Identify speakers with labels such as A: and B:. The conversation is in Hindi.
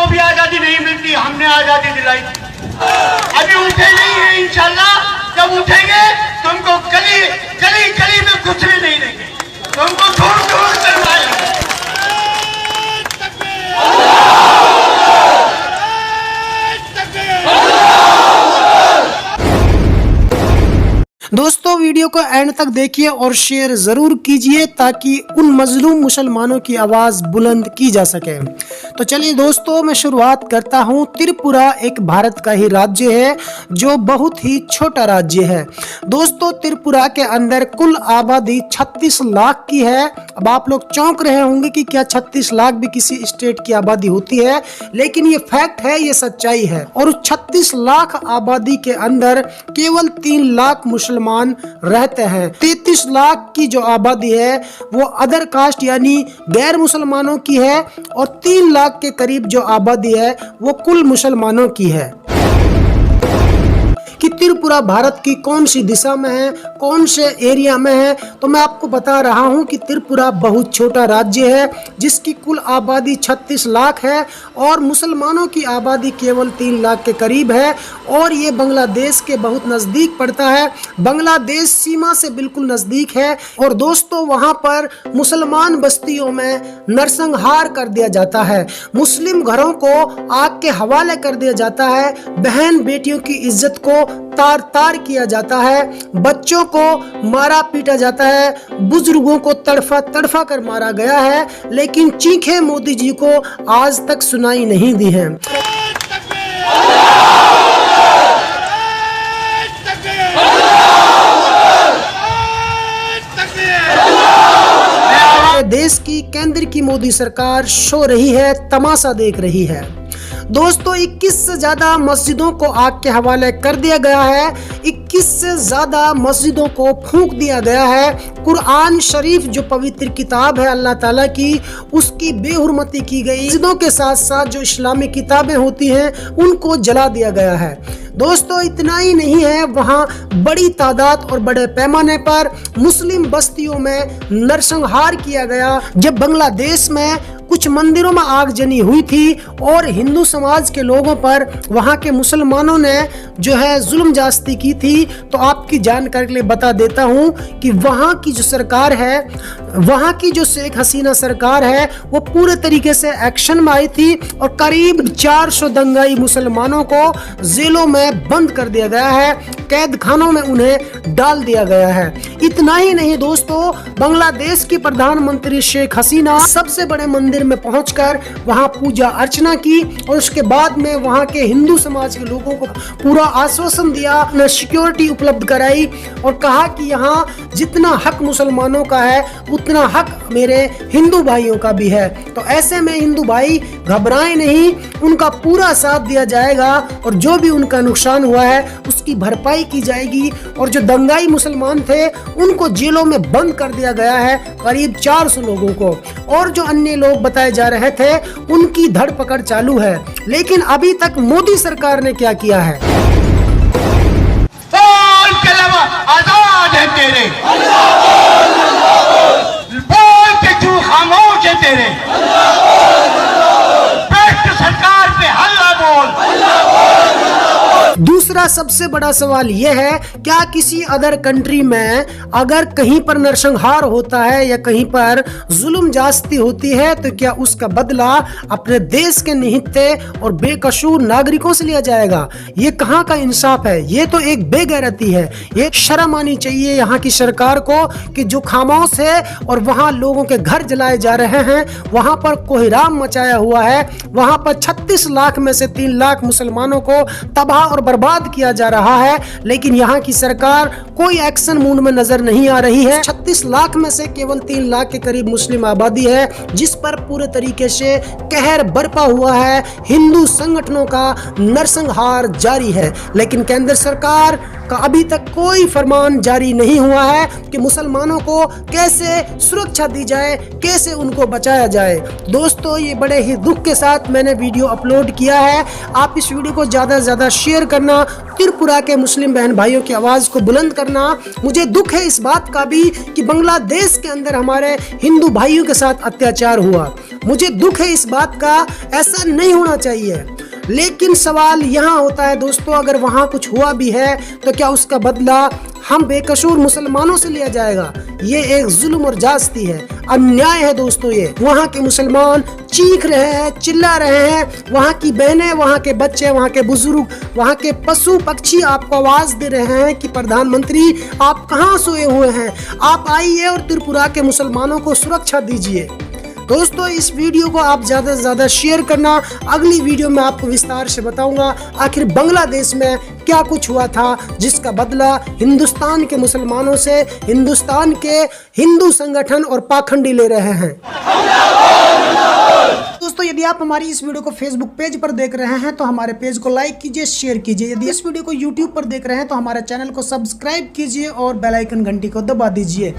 A: को भी आजादी नहीं मिलती, हमने आजादी दिलाई। अभी उठे नहीं है, इंशाल्लाह जब उठेंगे तुमको गली गली गली में घुसने नहीं देंगे, तुमको ढूंढ ढूंढ कर मारेंगे।
B: दोस्तों वीडियो को एंड तक देखिए और शेयर जरूर कीजिए ताकि उन मजलूम मुसलमानों की आवाज बुलंद की जा सके। तो चलिए दोस्तों मैं शुरुआत करता हूं। त्रिपुरा एक भारत का ही राज्य है जो बहुत ही छोटा राज्य है। दोस्तों त्रिपुरा के अंदर कुल आबादी 36 लाख की है। अब आप लोग चौंक रहे होंगे कि क्या 36 लाख भी किसी स्टेट की आबादी होती है, लेकिन ये फैक्ट है, ये सच्चाई है। और उस 36 लाख आबादी के अंदर केवल 3 लाख मुसलमान रहते हैं। 33 लाख की जो आबादी है वो अदर कास्ट यानी गैर मुसलमानों की है और 3 लाख के करीब जो आबादी है वो कुल मुसलमानों की है। कि त्रिपुरा भारत की कौन सी दिशा में है, कौन से एरिया में है, तो मैं आपको बता रहा हूं कि त्रिपुरा बहुत छोटा राज्य है जिसकी कुल आबादी 36 लाख है और मुसलमानों की आबादी केवल 3 लाख के करीब है और ये बांग्लादेश के बहुत नज़दीक पड़ता है। बांग्लादेश सीमा से बिल्कुल नज़दीक है और दोस्तों वहां पर मुसलमान बस्तियों में नरसंहार कर दिया जाता है, मुस्लिम घरों को आग के हवाले कर दिया जाता है, बहन बेटियों की इज्जत को तार तार किया जाता है, बच्चों को मारा पीटा जाता है, बुजुर्गों को तड़फा तड़फा कर मारा गया है, लेकिन चीखें मोदी जी को आज तक सुनाई नहीं दी हैं। देश की केंद्र की मोदी सरकार सो रही है, तमाशा देख रही है। दोस्तों 21 से ज्यादा मस्जिदों को आग के हवाले कर दिया गया है, 21 से ज्यादा मस्जिदों को फूंक दिया गया है। कुरान शरीफ जो पवित्र किताब है अल्लाह ताला की, उसकी बेहुरमती की गई। मस्जिदों के साथ साथ जो इस्लामी किताबें होती हैं उनको जला दिया गया है। दोस्तों इतना ही नहीं है, वहाँ बड़ी तादाद और बड़े पैमाने पर मुस्लिम बस्तियों में नरसंहार किया गया। जब बांग्लादेश में कुछ मंदिरों में आगजनी हुई थी और हिंदू समाज के लोगों पर वहां के मुसलमानों ने जो है जुल्म जास्ती की थी, तो आपकी जानकारी के लिए बता देता हूं कि वहां की जो सरकार है, वहां की जो शेख हसीना सरकार है, वो पूरे तरीके से एक्शन में आई थी और करीब 400 दंगाई मुसलमानों को जेलों में बंद कर दिया गया है, कैद खानों में उन्हें डाल दिया गया है। इतना ही नहीं दोस्तों, बांग्लादेश की प्रधानमंत्री शेख हसीना सबसे बड़े मंदिर में पहुंचकर वहां पूजा अर्चना की और उसके बाद में वहां के हिंदू समाज के लोगों को पूरा आश्वासन दिया, सिक्योरिटी उपलब्ध कराई और कहा कि यहाँ जितना हक मुसलमानों का है उतना हक मेरे हिंदू भाइयों का भी है। तो ऐसे में हिंदू भाई घबराएं नहीं, उनका पूरा साथ दिया जाएगा और जो भी उनका नुकसान हुआ है उसकी भरपाई की जाएगी। और जो दंगाई मुसलमान थे उनको जेलों में बंद कर दिया गया है, करीब 400 लोगों को, और जो अन्य लोग बताए जा रहे थे उनकी धरपकड़ चालू है। लेकिन अभी तक मोदी सरकार ने क्या किया है?
A: बोल कलमा आजाद है तेरे, बोल के तू खामोश है तेरे, बैठ सरकार पे हल्ला बोल।
B: दूसरा सबसे बड़ा सवाल यह है, क्या किसी अदर कंट्री में अगर कहीं पर नरसंहार होता है या कहीं पर जुल्म जास्ती होती है तो क्या उसका बदला अपने देश के निहित्ते और बेकसूर नागरिकों से लिया जाएगा? ये कहाँ का इंसाफ है? ये तो एक बेगैरती है। ये शर्म आनी चाहिए यहाँ की सरकार को कि जो खामोश है और वहाँ लोगों के घर जलाए जा रहे हैं, वहाँ पर कोहिराम मचाया हुआ है, वहाँ पर 36 लाख में से 3 लाख मुसलमानों को तबाह और बर्बाद किया जा रहा है, लेकिन यहाँ की सरकार कोई एक्शन मूड में नजर नहीं आ रही है। 36 लाख में से केवल 3 लाख के करीब मुस्लिम आबादी है जिस पर पूरे तरीके से कहर बरपा हुआ है, हिंदू संगठनों का नरसंहार जारी है। लेकिन केंद्र सरकार का अभी तक कोई फरमान जारी नहीं हुआ है कि मुसलमानों को कैसे सुरक्षा दी जाए, कैसे उनको बचाया जाए। दोस्तों ये बड़े ही दुख के साथ मैंने वीडियो अपलोड किया है। आप इस वीडियो को ज्यादा से ज्यादा शेयर करना त्रिपुरा के मुस्लिम बहन भाइयों की आवाज़ को बुलंद करना। मुझे दुख है इस बात का भी कि बांग्लादेश के अंदर हमारे हिंदू भाइयों के साथ अत्याचार हुआ। मुझे दुख है इस बात का, ऐसा नहीं होना चाहिए। लेकिन सवाल यहाँ होता है दोस्तों, अगर वहाँ कुछ हुआ भी है तो क्या उसका बदला हम बेकसूर मुसलमानों से लिया जाएगा? ये एक जुल्म और जास्ती है, अन्याय है दोस्तों। ये वहाँ के मुसलमान चीख रहे हैं, चिल्ला रहे हैं, वहाँ की बहनें, वहाँ के बच्चे, वहाँ के बुजुर्ग, वहाँ के पशु पक्षी आपको आवाज दे रहे हैं कि प्रधानमंत्री आप कहाँ सोए हुए हैं, आप आइए और त्रिपुरा के मुसलमानों को सुरक्षा दीजिए। दोस्तों इस वीडियो को आप ज़्यादा से ज़्यादा शेयर करना। अगली वीडियो में आपको विस्तार से बताऊंगा आखिर बांग्लादेश में क्या कुछ हुआ था जिसका बदला हिंदुस्तान के मुसलमानों से हिंदुस्तान के हिंदू संगठन और पाखंडी ले रहे हैं। दोस्तों यदि आप हमारी इस वीडियो को फेसबुक पेज पर देख रहे हैं तो हमारे पेज को लाइक कीजिए, शेयर कीजिए। यदि इस वीडियो को यूट्यूब पर देख रहे हैं तो हमारे चैनल को सब्सक्राइब कीजिए और बेल आइकन घंटी को दबा दीजिए।